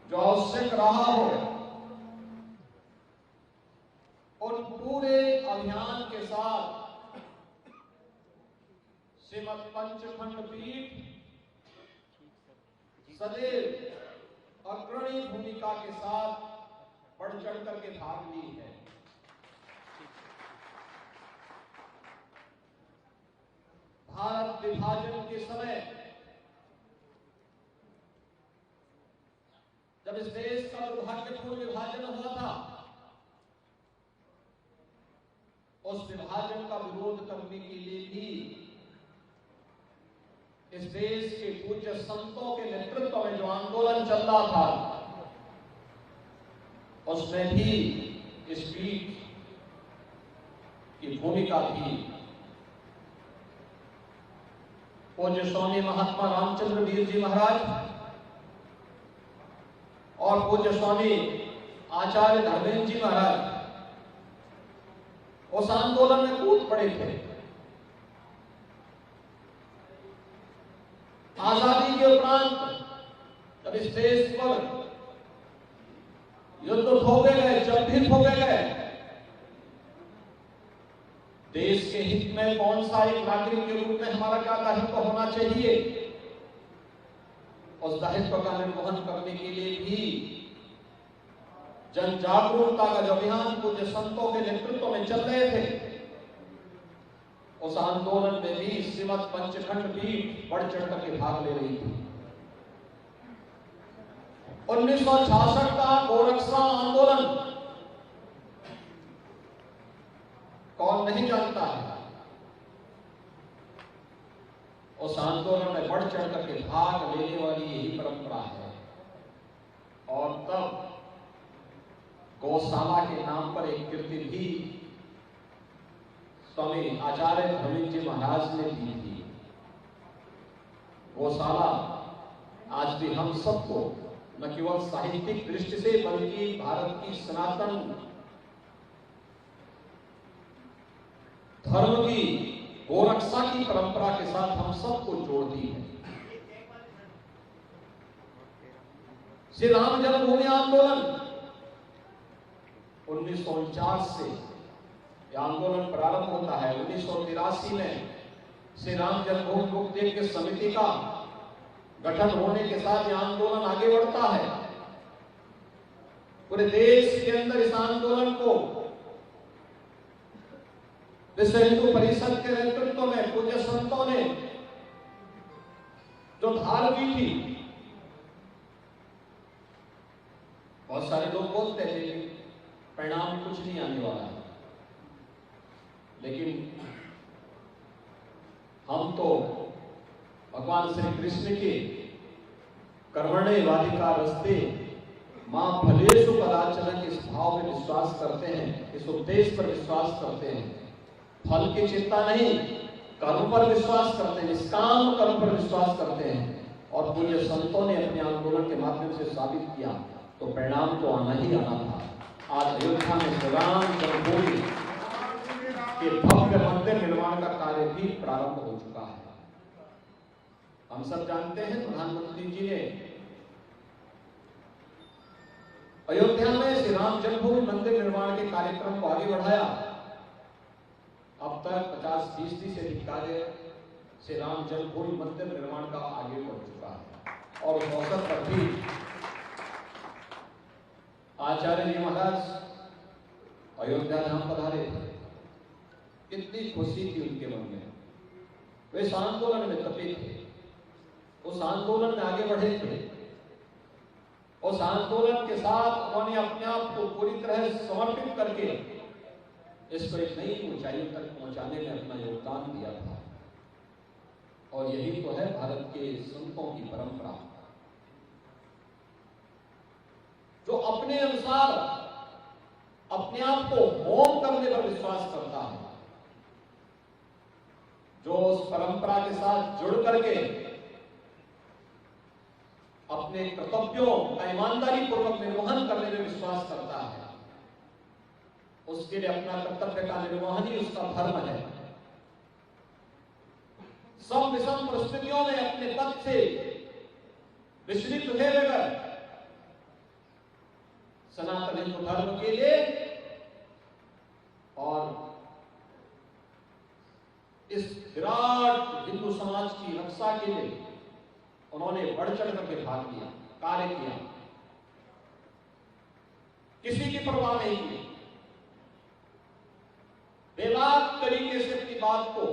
जो आवश्यक रहा हो, उन पूरे अभियान के साथ श्रीमद पंचखंड पीठ सदैव अग्रणी भूमिका के साथ बढ़ चढ़ करके भाग ली है। भारत विभाजन के समय जब इस देश का दुर्भाग्यपूर्ण विभाजन हुआ था, उस विभाजन का विरोध करने के लिए भी इस देश के पूज्य संतों के नेतृत्व में जो आंदोलन चल रहा था, उसमें भी इस पीठ की भूमिका थी। पूज्य स्वामी महात्मा रामचंद्र वीर जी महाराज और पूज्य स्वामी आचार्य धर्मेंद्र जी महाराज उस आंदोलन में कूद पड़े थे। आजादी के उपरांत जब इस देश पर युद्ध थोपे गए, जब भी थोपे गए, देश के हित में कौन सा एक नागरिक के रूप में हमारा क्या दायित्व होना चाहिए, उस दायित्व का निर्वहन करने के लिए भी जन जागरूकता का जो अभियान पूज्य संतों के नेतृत्व में चल रहे थे, उस आंदोलन में भी श्रीमद पंचखंड पीठ बढ़ चढ़ करके भाग ले रही थी। 1966 का गोरक्षा आंदोलन कौन नहीं जानता है। उस आंदोलन में बढ़ चढ़ करके भाग लेने वाली यही परंपरा है। और तब गौशाला के नाम पर एक कृति भी स्वामी आचार्य धर्मेंद्र जी महाराज ने दी थी। गौशाला आज भी हम सबको न केवल साहित्यिक दृष्टि से बल्कि भारत की सनातन धर्म की गोरक्षा की परंपरा के साथ हम सबको जोड़ती है। श्री राम जन्मभूमि आंदोलन 1949 से यह आंदोलन प्रारंभ होता है। 1983 में श्री राम जन्मभूमि मुक्ति यज्ञ समिति का गठन होने के साथ यह आंदोलन आगे बढ़ता है। पूरे देश के अंदर इस आंदोलन को विश्व हिंदू परिषद के नेतृत्व में पूज्य संतों ने जो धार की थी, बहुत सारे लोग बोलते थे परिणाम कुछ नहीं आने वाला है, लेकिन हम तो भगवान श्री कृष्ण के कर्मण्य वाधिका रस्ते मां फलेषु कदाचन इस भाव में विश्वास करते हैं, इस उपदेश पर विश्वास करते हैं। फल की चिंता नहीं, कर्म पर विश्वास करते हैं, निष्काम कर्म पर विश्वास करते हैं। और पूज्य संतों ने अपने आंदोलन के माध्यम से साबित किया, तो परिणाम तो आना ही आना था। आज अयोध्या में श्री राम जन्मभूमि के भव्य मंदिर निर्माण का कार्य भी प्रारंभ हो चुका है। हम सब जानते हैं प्रधानमंत्री जी ने अयोध्या में श्री राम जन्मभूमि मंदिर निर्माण के कार्यक्रम को आगे बढ़ाया। अब तक 50% से अधिक कार्य श्री राम जन्मभूमि मंदिर निर्माण का आगे बढ़ चुका है। और उस अवसर पर भी आचार्य जी महाराज अयोध्या धाम पधारे थे। कितनी खुशी थी उनके मन में, वे इस आंदोलन में तपे थे, उस आंदोलन में आगे बढ़े थे। उस आंदोलन के साथ उन्होंने अपने आप को पूरी तरह समर्पित करके इसको एक नई ऊंचाई तक पहुंचाने में अपना योगदान दिया था। और यही तो है भारत के संतों की परंपरा, जो अपने अनुसार अपने आप को होम करने पर विश्वास करता है, जो उस परंपरा के साथ जुड़ करके अपने कर्तव्यों का ईमानदारी पूर्वक निर्वहन करने में विश्वास करता है, उसके लिए अपना कर्तव्य का निर्वहन ही उसका धर्म है। सब विषम परिस्थितियों में अपने पद से विचलित हुए बगैर सनातन हिंदू धर्म के लिए और इस विराट हिंदू समाज की रक्षा के लिए उन्होंने बढ़ चढ़ करके भाग लिया, कार्य किया, किसी की परवाह नहीं की, बेबाक तरीके से अपनी बात को,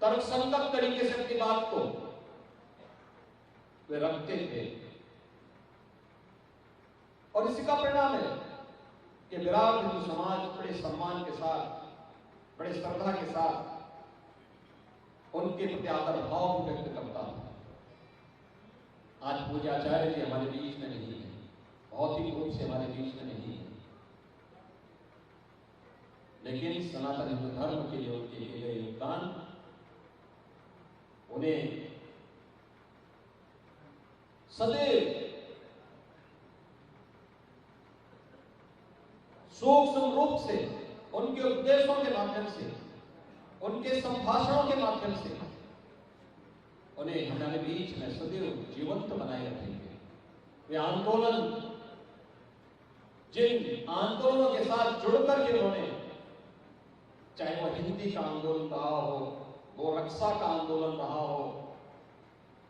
तर्कसंगत तरीके से अपनी बात को वे रखते थे। और इसी का परिणाम है कि विराट हिंदू समाज बड़े सम्मान के साथ, बड़े श्रद्धा के साथ उनके प्रति आदर भाव व्यक्त करता था। आज पूज्य आचार्य जी हमारे बीच में नहीं है, भौतिक रूप से हमारे बीच में नहीं है, लेकिन सनातन हिंदू धर्म के लिए उनके दिए गए योगदान उन्हें सदैव सूक्ष्म रूप से उनके उपदेशों के माध्यम से, उनके संभाषणों के माध्यम से उन्हें हमारे बीच में सदैव जीवंत बनाए रखेंगे। वे आंदोलन, जिन आंदोलनों के साथ जुड़कर के उन्होंने, चाहे वो हिंदी का आंदोलन रहा हो, गो रक्षा का आंदोलन रहा हो,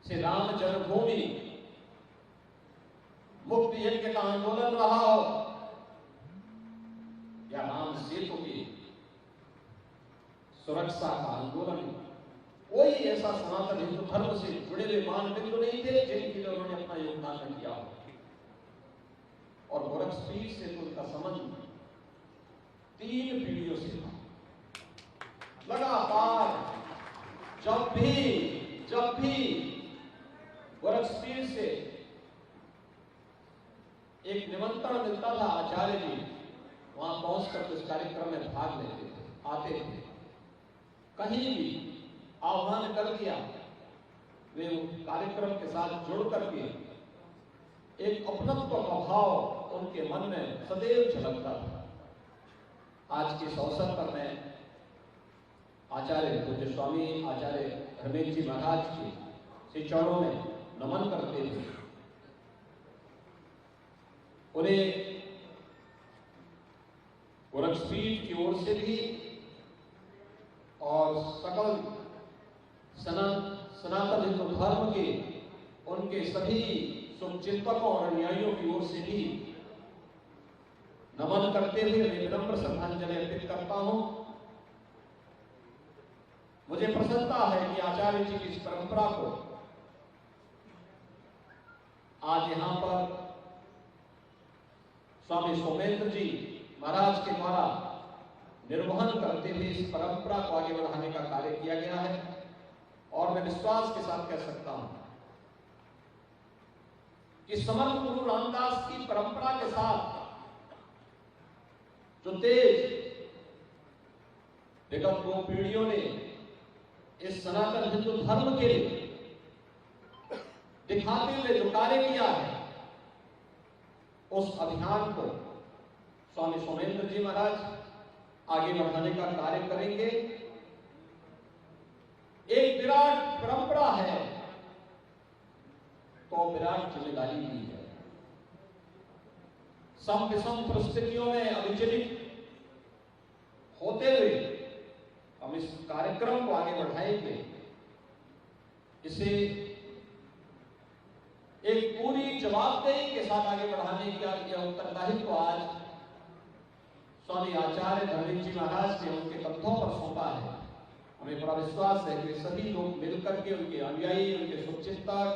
श्री राम जन्मभूमि मुक्ति यज्ञ का आंदोलन रहा हो, या राम सेतु की सुरक्षा का आंदोलन, कोई ऐसा सनातन हिंदू धर्म से जुड़े हुए मानबिंदु नहीं थे जिनके लिए उन्होंने अपना योगदान न किया हो। और गोरखपीठ से तो उनका संबंध 3 पीढ़ियों से था। लगातार जब भी गोरखपीठ से एक निमंत्रण मिलता था, आचार्य जी वहां पहुंचकर उस कार्यक्रम में भाग लेते थे, आते थे। कहीं भी आह्वान कर दिया, वे कार्यक्रम के साथ जुड़ करके एक अपनत्व का भाव उनके मन में सदैव झलकता था। आज के इस अवसर पर मैं आचार्य पूज्य स्वामी आचार्य धर्मेंद्र जी महाराज के श्री चरणों में नमन करते थे। उन्हें गोरखपीठ की ओर से भी और सकल सनातन हिंदू धर्म के उनके सभी शुभचिंतकों और अनुयायियों की ओर से भी नमन करते हुए मैं विनम्र श्रद्धांजलि अर्पित करता हूं। मुझे प्रसन्नता है कि आचार्य जी की इस परंपरा को आज यहां पर स्वामी सोमेंद्र जी महाराज के द्वारा निर्वहन करते हुए इस परंपरा को आगे बढ़ाने का कार्य किया गया है। और मैं विश्वास के साथ कह सकता हूं कि समर्थ गुरु रामदास की परंपरा के साथ जो तेज विगत 2 पीढ़ियों ने इस सनातन हिंदू धर्म के लिए दिखाते हुए जो कार्य किया है, उस अभियान को स्वामी सोमेंद्र जी महाराज आगे बढ़ाने का कार्य करेंगे। एक विराट परंपरा है तो विराट जिम्मेदारी भी है। सम विषम परिस्थितियों में अविचलित होते हुए हम इस कार्यक्रम को आगे बढ़ाएंगे। इसे एक पूरी जवाबदेही के साथ आगे बढ़ाने का यह उत्तरदायित्व आज स्वामी आचार्य धर्मेंद्र जी महाराज ने उनके कंधों पर सौंपा है। हमें बड़ा विश्वास है कि सभी लोग मिलकर के, उनके अनुयायी, उनके शुभचिंतक,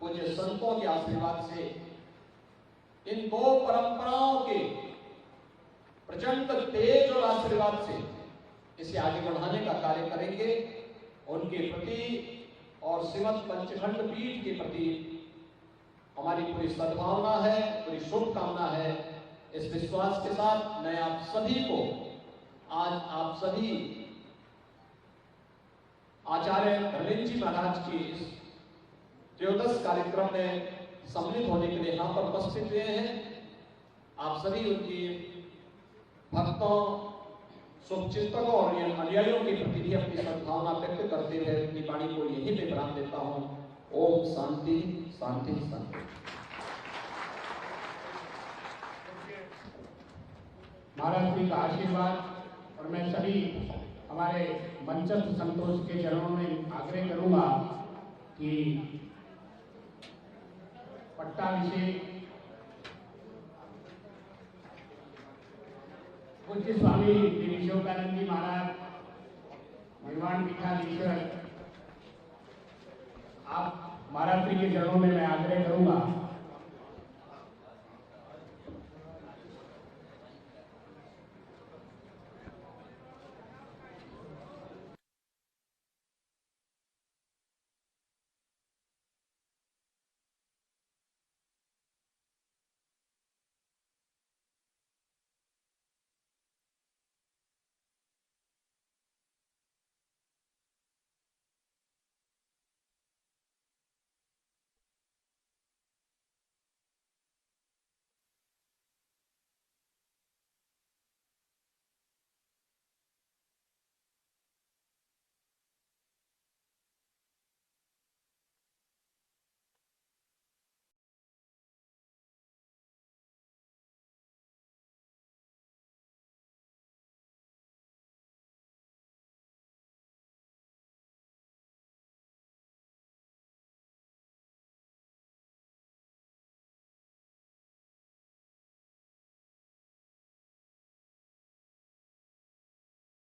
पूज्य संतों के आशीर्वाद से इन 2 परंपराओं के प्रचंड तेज और आशीर्वाद से इसे आगे बढ़ाने का कार्य करेंगे। उनके प्रति और श्रीमद पंचखंड पीठ के प्रति हमारी पूरी सद्भावना है, पूरी शुभकामना है। इस विश्वास के साथ मैं आप सभी को, आज आप सभी आचार्य धर्मेंद्र जी महाराज की इस त्रयोदश कार्यक्रम में सम्मिलित होने के लिए यहाँ पर उपस्थित हुए हैं। आप सभी उनकी भक्तों, शुभचिंतकों और अनुयायियों के प्रति भी अपनी सद्भावना व्यक्त करते हुए अपनी वाणी को यही में विराम देता हूँ। ओम शांति शांति शांति। महाराज श्री का आशीर्वाद और मैं सभी हमारे मंचस्थ संतोष के चरणों में आग्रह करूंगा कि पट्टाभिषेक पूज्य स्वामी विवेकानंद जी महाराज निर्वाण पीठाधीश्वर आप महाराज श्री के चरणों में मैं आग्रह करूंगा